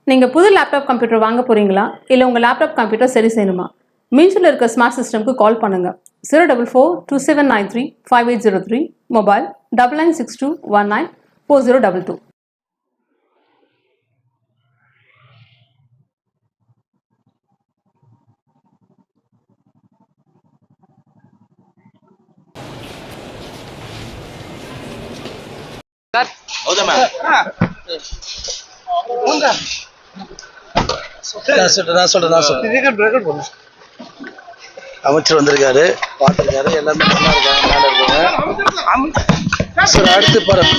நீங்கள் புது laptop computer வாங்க போகிறீங்களா இல்லை உங்கள் லேப்டாப் கம்ப்யூட்டர் சரி செய்யணுமா? மீன்ஸில் இருக்க ஸ்மார்ட் சிஸ்டம்க்கு கால் பண்ணுங்கள். 04427935803, மொபைல் 9962194022. அமைச்சர் வந்திருக்காரு, பார்த்துருக்காரு, எல்லாமே நல்லா இருக்காங்க, மேலே இருக்காங்க. சார் அடுத்து போகிறேன்,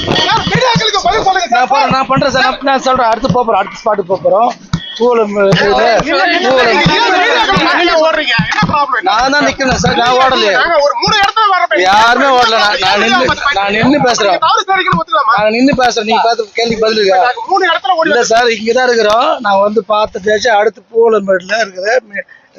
நான் பண்ணுறேன் சார், நான் சொல்கிறேன். அடுத்து போகிறோம், அடுத்த ஸ்பாட்டுக்கு போகிறோம். நான் தான் நிக்கிறேன் சார், நான் ஓடலையே, யாருமே ஓடல. நான் நின்று பேசுறேன், நீங்க பார்த்து கேள்வி பதில் இல்ல சார். இங்கதான் இருக்கிறோம், நான் வந்து பார்த்துட்டாச்சு. அடுத்து பூவலம்பேட்டில் இருக்கிற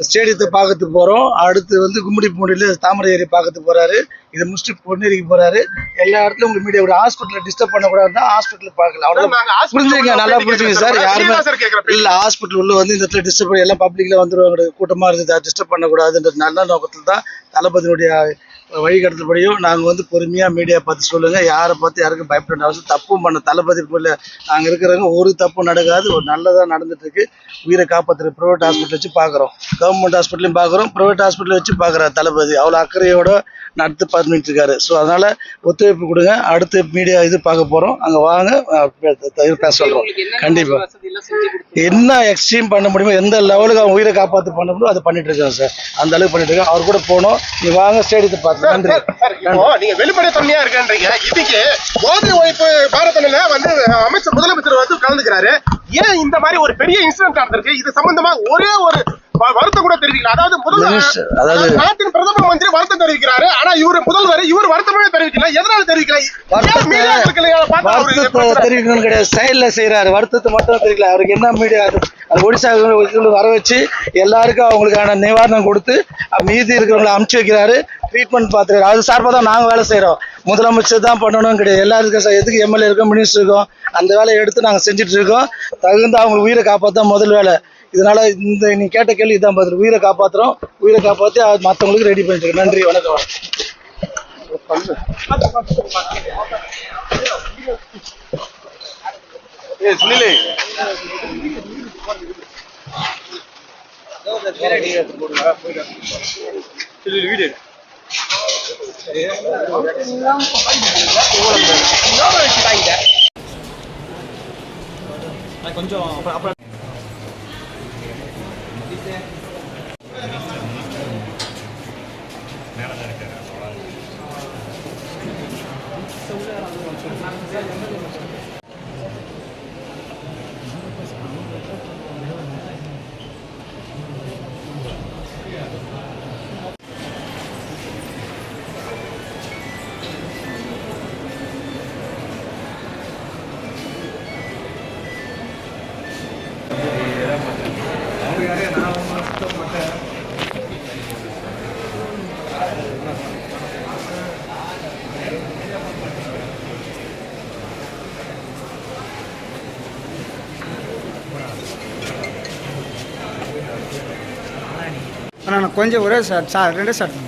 ஸ்டேடியத்தை பார்க்கறதுக்கு போறோம். அடுத்து வந்து கும்மிடிப்பூண்டியில தாமரை ஏரி பார்க்கறதுக்கு போறாரு. இதை முடிச்சுட்டு பொன்னேரிக்கு போறாரு. எல்லா இடத்துலயும் உங்களுக்கு மீடியா ஒரு ஹாஸ்பிட்டல் டிஸ்டர்ப் பண்ணக்கூடாது, ஹாஸ்பிட்டல் பார்க்கல. அவ்வளவு புரிஞ்சுங்க, நல்லா புரிஞ்சுங்க சார். யாருமே இல்ல ஹாஸ்பிட்டல் உள்ள வந்து இந்த இடத்துல டிஸ்டர்ப் பண்ணி எல்லாம் பப்ளிக்ல வந்துருவாங்க, கூட்டமா இருந்தது, டிஸ்டர்ப் பண்ணக்கூடாதுன்ற நல்ல நோக்கத்தில் தான் தளபதியினுடைய வழிகாட்டுதல்படியும் நாங்கள் வந்து பொறுமையாக மீடியா பார்த்து சொல்லுங்கள். யாரை பார்த்து யாருக்கும் பயப்பட அவசியம். தப்பும் பண்ண தளபதி போல நாங்கள் இருக்கிறவங்க ஒரு தப்பும் நடக்காது, ஒரு நல்லதாக நடந்துட்டுருக்கு. உயிரை காப்பாற்றுற ப்ரைவேட் ஹாஸ்பிட்டல் வச்சு பார்க்குறோம், கவர்மெண்ட் ஹாஸ்பிட்டலையும் பார்க்குறோம், ப்ரைவேட் ஹாஸ்பிட்டல் வச்சு பார்க்குறாரு தளபதி. அவ்வளோ அக்கறையோட நடத்து பண்ணிட்டு இருக்காரு. ஸோ அதனால் ஒத்துழைப்பு கொடுங்க. அடுத்து மீடியா இது பார்க்க போகிறோம், அங்கே வாங்க பேச சொல்கிறோம். கண்டிப்பாக என்ன எக்ஸ்ட்ரீம் பண்ண முடியுமோ, எந்த லெவலுக்கு அவங்க உயிரை காப்பாற்று பண்ண முடியும் அதை பண்ணிட்டு இருக்காங்க சார். அந்த அளவுக்கு பண்ணிட்டு இருக்காங்க. அவர் கூட போனோம், நீ வாங்க ஸ்டேடியத்தை பார்த்து. நன்றி. நீங்க வெளிப்படைத்தன்மையா இருக்கீங்க. இதுக்கு போதை ஒழிப்பு பாரதத்துல வந்து அமைச்சர் முதலமைச்சர் வந்து கலந்துக்கிறாரு. ஏன் இந்த மாதிரி ஒரு பெரிய இன்சிடென்ட் நடந்திருக்கு, இது சம்பந்தமா ஒரே ஒரு வருத்தம் கூட தெரிவிக்கல. அதாவது நாட்டின் பிரதம மந்திரி வருத்தம் தெரிவிக்கிறாரு, ஆனா முதல்வர் வருத்தமே தெரிவிக்கல. எதனால தெரிவிக்கல? தெரிவிக்கணும் கிடையாது, செயல்ல செய்யறாரு. வருத்தத்தை மட்டும் தெரிவிக்கல. அவருக்கு என்ன மீடியா ஒடிசா வர வச்சு எல்லாருக்கும் அவங்களுக்கான நிவாரணம் கொடுத்து மீதி இருக்கிறவங்களை அமுச்சு வைக்கிறாரு, ட்ரீட்மெண்ட் பார்த்துருக்காரு. அது சார்பாக தான் நாங்கள் வேலை செய்கிறோம். முதலமைச்சர் தான் பண்ணணும் கிடையாது, எல்லாருக்கும் எதுக்கு எம்எல்ஏ இருக்கோம், மினிஸ்டர் இருக்கோம், அந்த வேலையை எடுத்து நாங்கள் செஞ்சுட்டு இருக்கோம். தகுந்த அவங்க உயிரை காப்பாற்ற முதல் வேலை. இதனால இந்த நீ கேட்ட கேள்வி இதான் பதில். உயிரை காப்பாற்றுறோம், உயிரை காப்பாற்றி மற்றவங்களுக்கு ரெடி பண்ணிட்டு இருக்கோம். நன்றி, வணக்கம். சுனிலே வீடு கொஞ்சம் நான் கொஞ்சம் ஒரே சார் ரெண்டே ஷர்ட் தான்.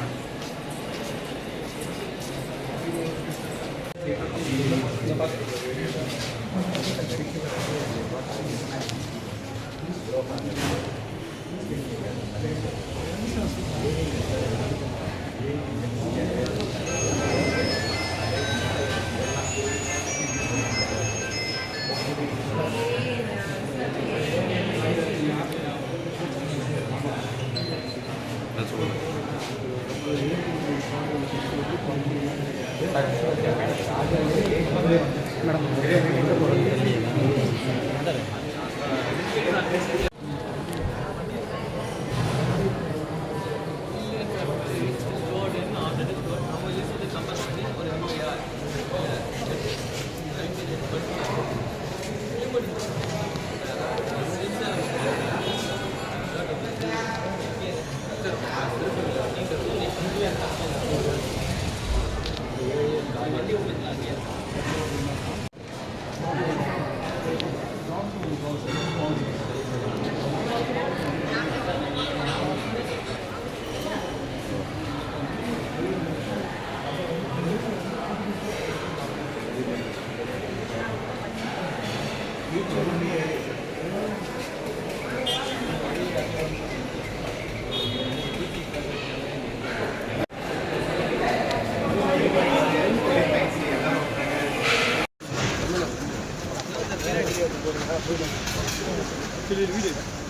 வீடியோ